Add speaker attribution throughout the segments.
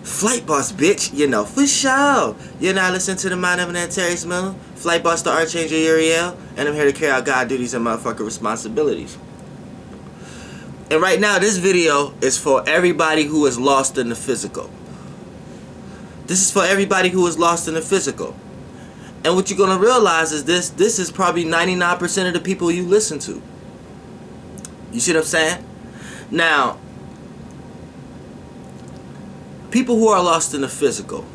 Speaker 1: Flight Boss, bitch, you know, for sure. You're not listening to the Mind of an Terry Smooth, Flight Boss, the Archangel Uriel, and I'm here to carry out God duties and motherfucking responsibilities. And right now, this video is for everybody who is lost in the physical. This is for everybody who is lost in the physical. And what you're going to realize is this is probably 99% of the people you listen to. You see what I'm saying? Now, people who are lost in the physical,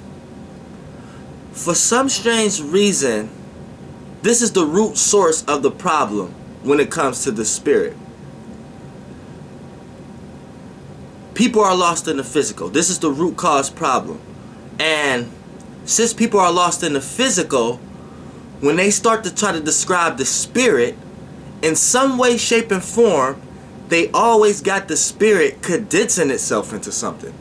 Speaker 1: for some strange reason, this is the root source of the problem when it comes to the spirit. People are lost in the physical. This is the root cause problem. And since people are lost in the physical, when they start to try to describe the spirit, in some way, shape, and form, they always got the spirit condensing itself into something.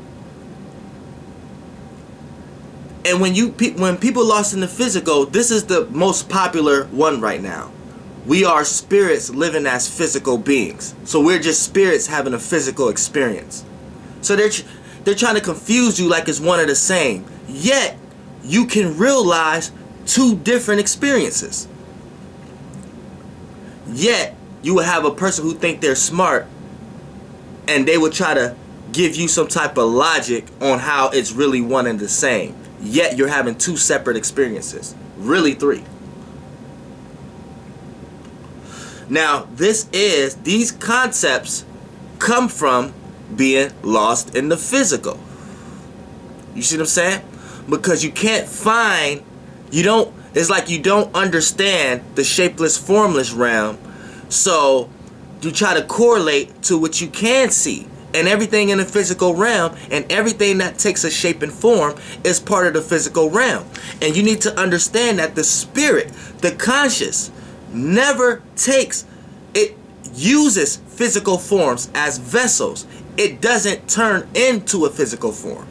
Speaker 1: And when people lost in the physical, this is the most popular one right now. We are spirits living as physical beings. So we're just spirits having a physical experience. So they're trying to confuse you like it's one and the same. Yet, you can realize two different experiences. Yet, you will have a person who think they're smart, and they will try to give you some type of logic on how it's really one and the same. Yet you're having two separate experiences. Really three. Now, these concepts come from being lost in the physical. You see what I'm saying? Because you can't find, it's like you don't understand the shapeless, formless realm. So you try to correlate to what you can see. And everything in the physical realm and everything that takes a shape and form is part of the physical realm. And you need to understand that the spirit, the conscious, never uses physical forms as vessels. It doesn't turn into a physical form.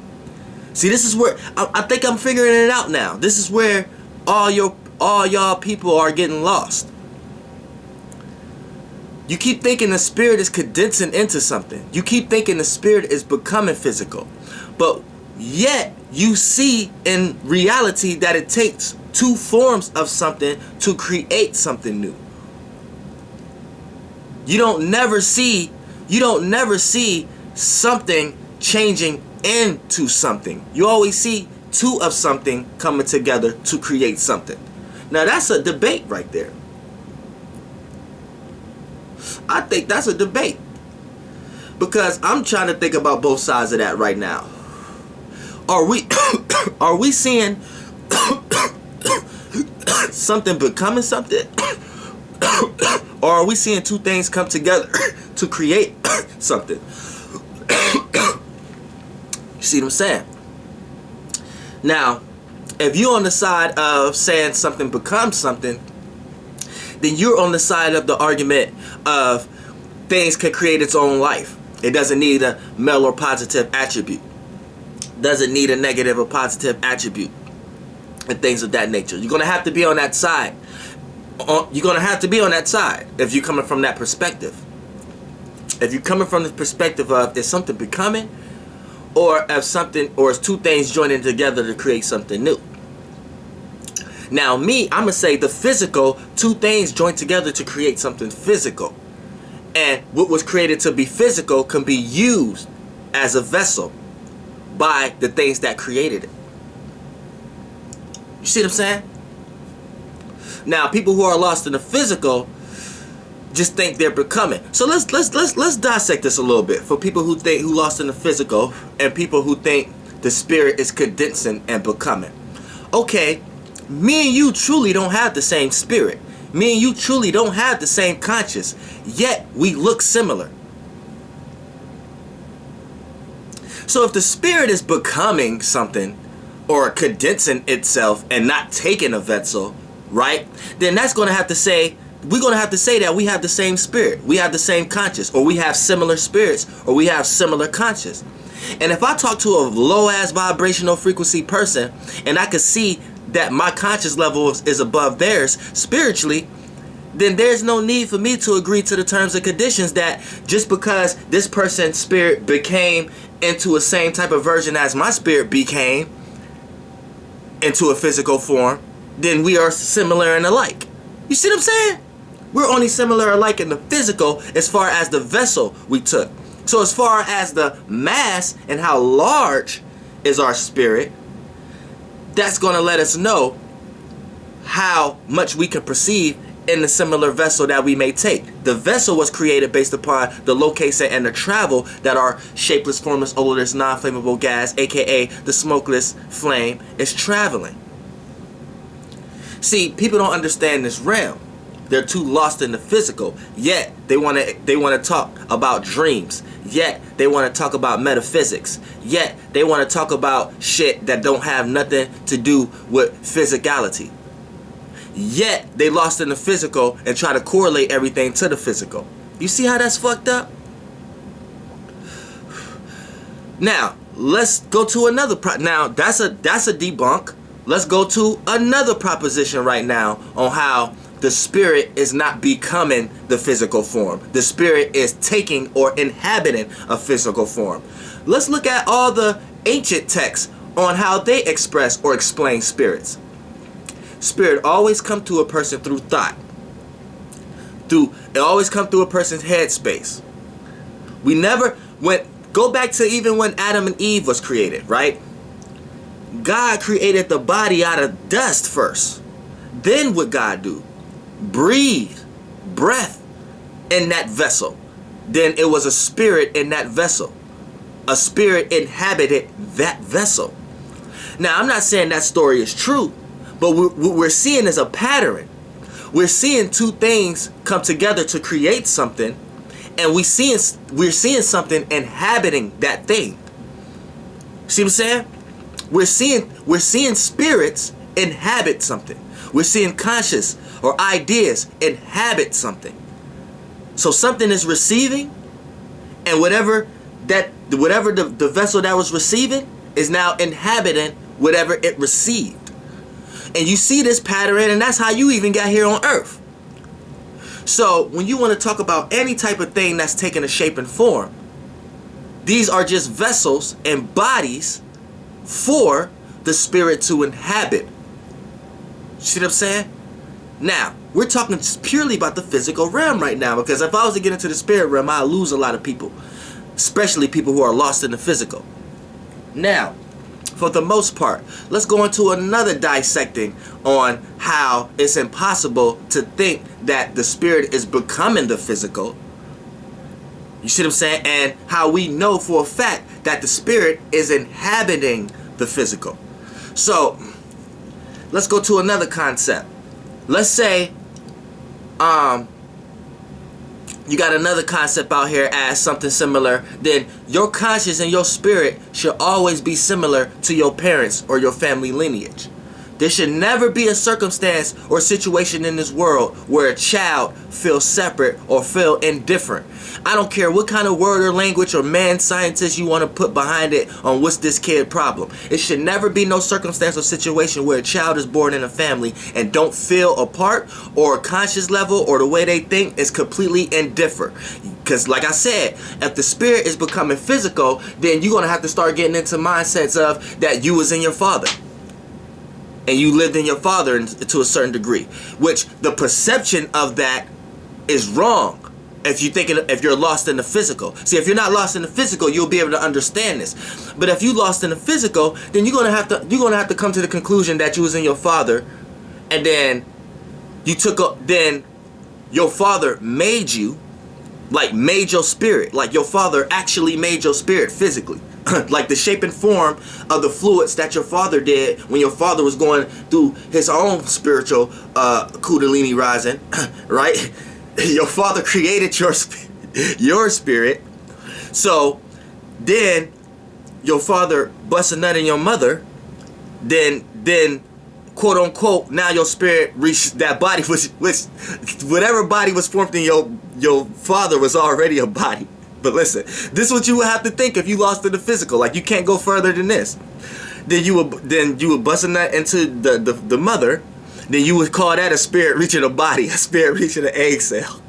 Speaker 1: See, this is where I think I'm figuring it out now. This is where all y'all people are getting lost. You keep thinking the spirit is condensing into something. You keep thinking the spirit is becoming physical. But yet you see in reality that it takes two forms of something to create something new. You don't never see something changing into something. You always see two of something coming together to create something. Now that's a debate right there. I think that's a debate. Because I'm trying to think about both sides of that right now. Are we seeing something becoming something? Or are we seeing two things come together to create something? You see what I'm saying? Now, if you're on the side of saying something becomes something, then you're on the side of the argument of things can create its own life. It doesn't need a male or positive attribute. Doesn't need a negative or positive attribute. And things of that nature. You're going to have to be on that side. You're going to have to be on that side if you're coming from that perspective. If you're coming from the perspective of is something becoming, or is two things joining together to create something new. Now me, I'm going to say the physical, two things join together to create something physical. And what was created to be physical can be used as a vessel by the things that created it. You see what I'm saying? Now people who are lost in the physical just think they're becoming. So let's dissect this a little bit for people who lost in the physical and people who think the spirit is condensing and becoming. Okay, me and you truly don't have the same spirit. Me and you truly don't have the same conscience, yet we look similar. So if the spirit is becoming something or condensing itself and not taking a vessel, right? Then that's going to have to say, we're going to have to say that we have the same spirit, we have the same conscience, or we have similar spirits, or we have similar conscience. And if I talk to a low-ass vibrational frequency person and I can see that my conscious level is above theirs spiritually, then there's no need for me to agree to the terms and conditions that just because this person's spirit became into a same type of version as my spirit became into a physical form, then we are similar and alike. You see what I'm saying? We're only similar alike in the physical as far as the vessel we took. So as far as the mass and how large is our spirit, that's going to let us know how much we can perceive in the similar vessel that we may take. The vessel was created based upon the location and the travel that our shapeless, formless, odorless, non-flammable gas, aka the smokeless flame, is traveling. See, people don't understand this realm. They're too lost in the physical. Yet they want to talk about dreams. Yet they want to talk about metaphysics. Yet they want to talk about shit that don't have nothing to do with physicality. Yet they lost in the physical and try to correlate everything to the physical. You see how that's fucked up? Now let's go to another now that's a debunk. Let's go to another proposition right now on how the spirit is not becoming the physical form. The spirit is taking or inhabiting a physical form. Let's look at all the ancient texts on how they express or explain spirits. Spirit always come to a person through thought. It always come through a person's head space. We never go back to even when Adam and Eve was created, right? God created the body out of dust first. Then what God do? Breathe breath in that vessel. Then it was a spirit in that vessel. A spirit inhabited that vessel. Now, I'm not saying that story is true, but what we're seeing is a pattern. We're seeing two things come together to create something, and we're seeing something inhabiting that thing. See what I'm saying? We're seeing spirits inhabit something. We're seeing conscious or ideas inhabit something. So something is receiving, and whatever the vessel that was receiving is now inhabiting whatever it received. And you see this pattern, and that's how you even got here on earth. So when you want to talk about any type of thing that's taking a shape and form, these are just vessels and bodies for the spirit to inhabit. See what I'm saying? Now, we're talking purely about the physical realm right now, because if I was to get into the spirit realm, I'd lose a lot of people, especially people who are lost in the physical. Now, for the most part, let's go into another dissecting on how it's impossible to think that the spirit is becoming the physical. You see what I'm saying? And how we know for a fact that the spirit is inhabiting the physical. So, let's go to another concept. Let's say you got another concept out here as something similar. Then your conscious and your spirit should always be similar to your parents or your family lineage. There should never be a circumstance or situation in this world where a child feels separate or feel indifferent. I don't care what kind of word or language or man scientist you want to put behind it on what's this kid problem. It should never be no circumstance or situation where a child is born in a family and don't feel a part or a conscious level or the way they think is completely indifferent. Because like I said, if the spirit is becoming physical, then you're going to have to start getting into mindsets of that you was in your father. And you lived in your father to a certain degree, which the perception of that is wrong. If you're lost in the physical. See, if you're not lost in the physical, you'll be able to understand this. But if you lost in the physical, then you're gonna have to come to the conclusion that you was in your father, and then then your father made you, like made your spirit, like your father actually made your spirit physically. Like the shape and form of the fluids that your father did when your father was going through his own spiritual kundalini rising, right? Your father created your spirit. So then your father busts a nut in your mother, then quote unquote, now your spirit reached that body, which whatever body was formed in your father was already a body. But listen, this is what you would have to think if you lost in the physical. Like, you can't go further than this. Then you would bust a nut into the mother. Then you would call that a spirit reaching a body, a spirit reaching an egg cell.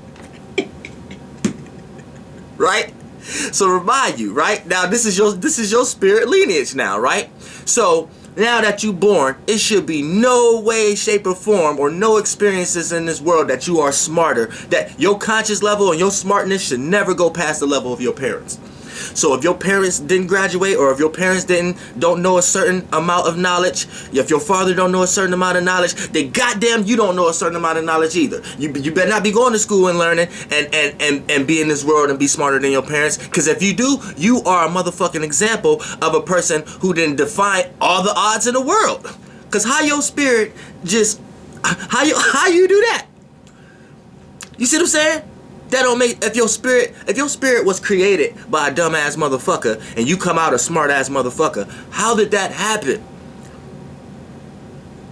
Speaker 1: Right? So remind you, right? Now this is your spirit lineage now, right? So now that you're born, it should be no way, shape, or form, or no experiences in this world that you are smarter, that your conscious level and your smartness should never go past the level of your parents. So if your parents didn't graduate, or if your parents don't know a certain amount of knowledge, if your father don't know a certain amount of knowledge, then goddamn you don't know a certain amount of knowledge either. You better not be going to school and learning and be in this world and be smarter than your parents. Because if you do, you are a motherfucking example of a person who didn't defy all the odds in the world. Because how your spirit just, how you do that? You see what I'm saying? That don't make, if your spirit was created by a dumbass motherfucker and you come out a smart ass motherfucker, how did that happen?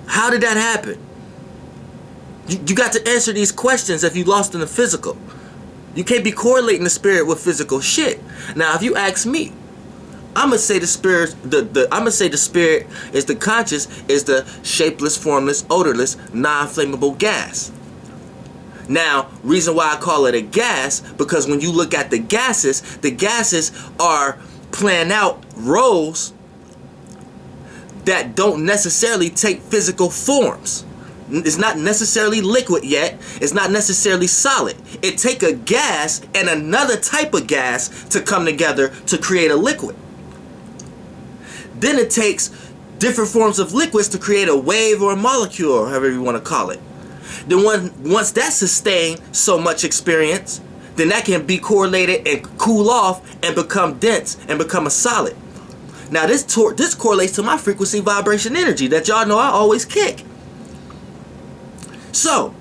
Speaker 1: How did that happen? You got to answer these questions if you lost in the physical. You can't be correlating the spirit with physical shit. Now, if you ask me, I'm gonna say the spirit, the spirit is the conscious, is the shapeless, formless, odorless, non-flammable gas. Now, reason why I call it a gas, because when you look at the gases are planned out roles that don't necessarily take physical forms. It's not necessarily liquid yet. It's not necessarily solid. It take a gas and another type of gas to come together to create a liquid. Then it takes different forms of liquids to create a wave or a molecule, or however you want to call it. Then once that's sustained so much experience, then that can be correlated and cool off and become dense and become a solid. Now this correlates to my frequency, vibration, energy that y'all know I always kick. So,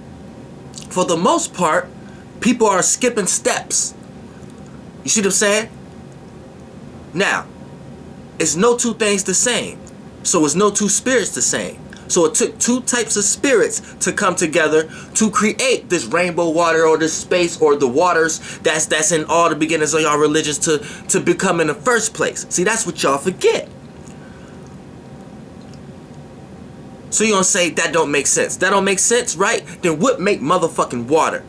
Speaker 1: for the most part, people are skipping steps. You see what I'm saying? Now, it's no two things the same. So it's no two spirits the same. So it took two types of spirits to come together to create this rainbow water, or this space, or the waters that's in all the beginnings of y'all religions to become in the first place. See, that's what y'all forget. So you're gonna say that don't make sense. That don't make sense, right? Then what make motherfucking water?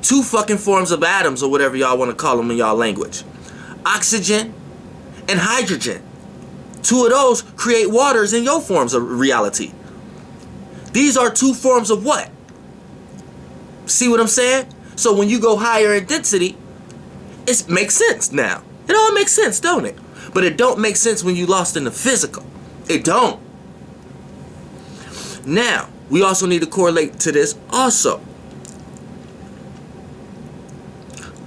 Speaker 1: Two fucking forms of atoms, or whatever y'all want to call them in y'all language. Oxygen and hydrogen. Two of those create waters in your forms of reality. These are two forms of what? See what I'm saying? So when you go higher in density, it makes sense now. It all makes sense, don't it? But it don't make sense when you lost in the physical. It don't. Now, we also need to correlate to this also.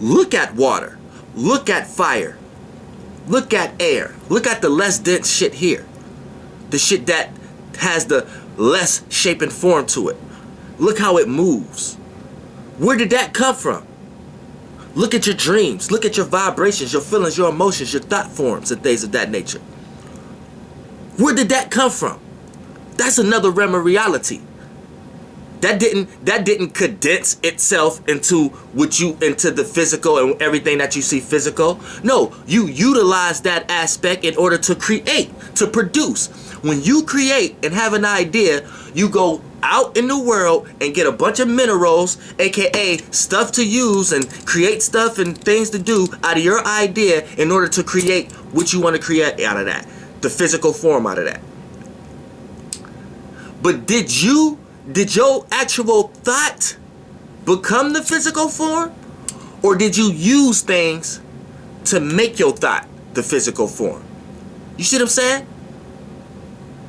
Speaker 1: Look at water. Look at fire. Look at air. Look at the less dense shit here. The shit that has the less shape and form to it. Look how it moves. Where did that come from? Look at your dreams. Look at your vibrations, your feelings, your emotions, your thought forms, and things of that nature. Where did that come from? That's another realm of reality. That didn't condense itself into the physical and everything that you see physical. No, you utilize that aspect in order to create, to produce. When you create and have an idea, you go out in the world and get a bunch of minerals, aka stuff to use, and create stuff and things to do out of your idea in order to create what you want to create out of that, the physical form out of that. But did your actual thought become the physical form? Or did you use things to make your thought the physical form? You see what I'm saying?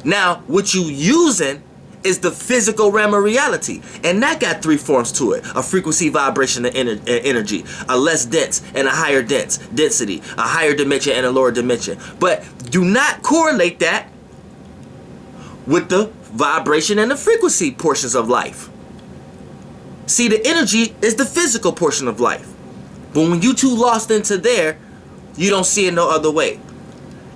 Speaker 1: Now, what you using is the physical realm of reality. And that got three forms to it. A frequency, vibration, and energy. A less dense and a higher density. A higher dimension and a lower dimension. But do not correlate that with the vibration and the frequency portions of life. See, the energy is the physical portion of life. But when you too lost into there, you don't see it no other way.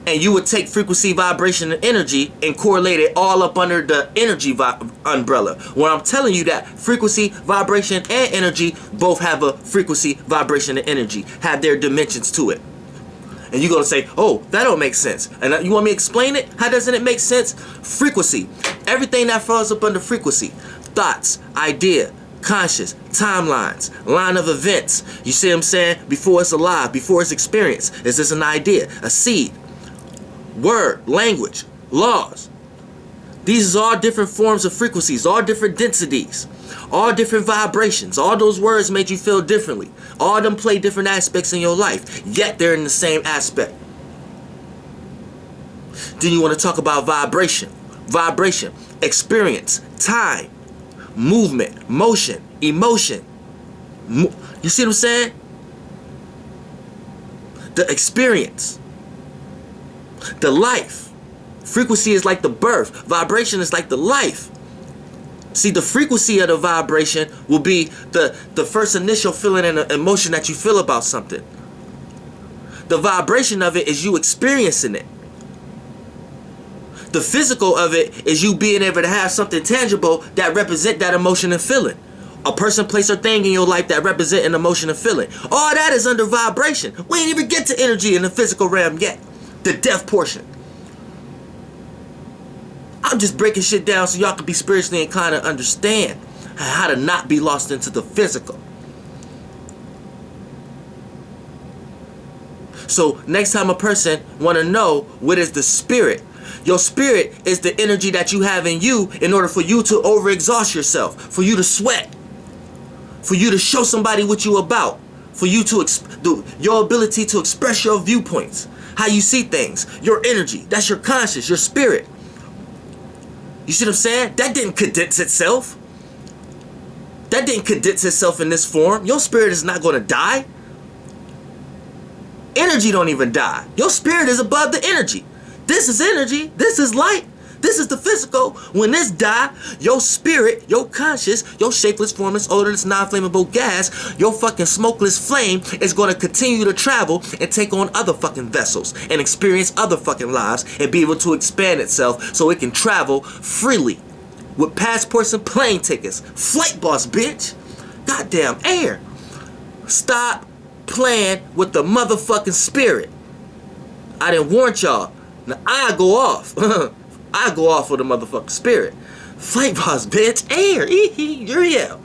Speaker 1: And you would take frequency, vibration, and energy and correlate it all up under the energy umbrella. Where I'm telling you that frequency, vibration, and energy both have a frequency, vibration, and energy. Have their dimensions to it. And you're going to say, oh, that don't make sense. And you want me to explain it? How doesn't it make sense? Frequency. Everything that falls up under frequency. Thoughts, idea, conscious, timelines, line of events. You see what I'm saying? Before it's alive, before it's experienced. Is this an idea, a seed, word, language, laws? These are all different forms of frequencies, all different densities, all different vibrations. All those words made you feel differently. All of them play different aspects in your life, yet they're in the same aspect. Then you want to talk about vibration. Vibration, experience, time, movement, motion, emotion. You see what I'm saying? The experience, the life. Frequency is like the birth. Vibration is like the life. See, the frequency of the vibration will be the first initial feeling and emotion that you feel about something. The vibration of it is you experiencing it. The physical of it is you being able to have something tangible that represent that emotion and feeling. A person, place, or thing in your life that represent an emotion and feeling. All that is under vibration. We ain't even get to energy in the physical realm yet. The death portion. I'm just breaking shit down so y'all can be spiritually inclined to understand how to not be lost into the physical. So next time a person want to know what is the spirit, your spirit is the energy that you have in you in order for you to overexhaust yourself, for you to sweat, for you to show somebody what you about, for you to your ability to express your viewpoints, how you see things, your energy. That's your conscious, your spirit. You see what I'm saying? That didn't condense itself. That didn't condense itself in this form. Your spirit is not going to die. Energy don't even die. Your spirit is above the energy. This is energy. This is light. This is the physical. When this die, your spirit, your conscious, your shapeless, formless, odorless, non-flammable gas, your fucking smokeless flame is going to continue to travel and take on other fucking vessels and experience other fucking lives and be able to expand itself so it can travel freely with passports and plane tickets. Flight boss, bitch. Goddamn air. Stop playing with the motherfucking spirit. I didn't warn y'all. Now I go off. I go off with the motherfucking spirit. Flight boss, bitch. Air. Uriel.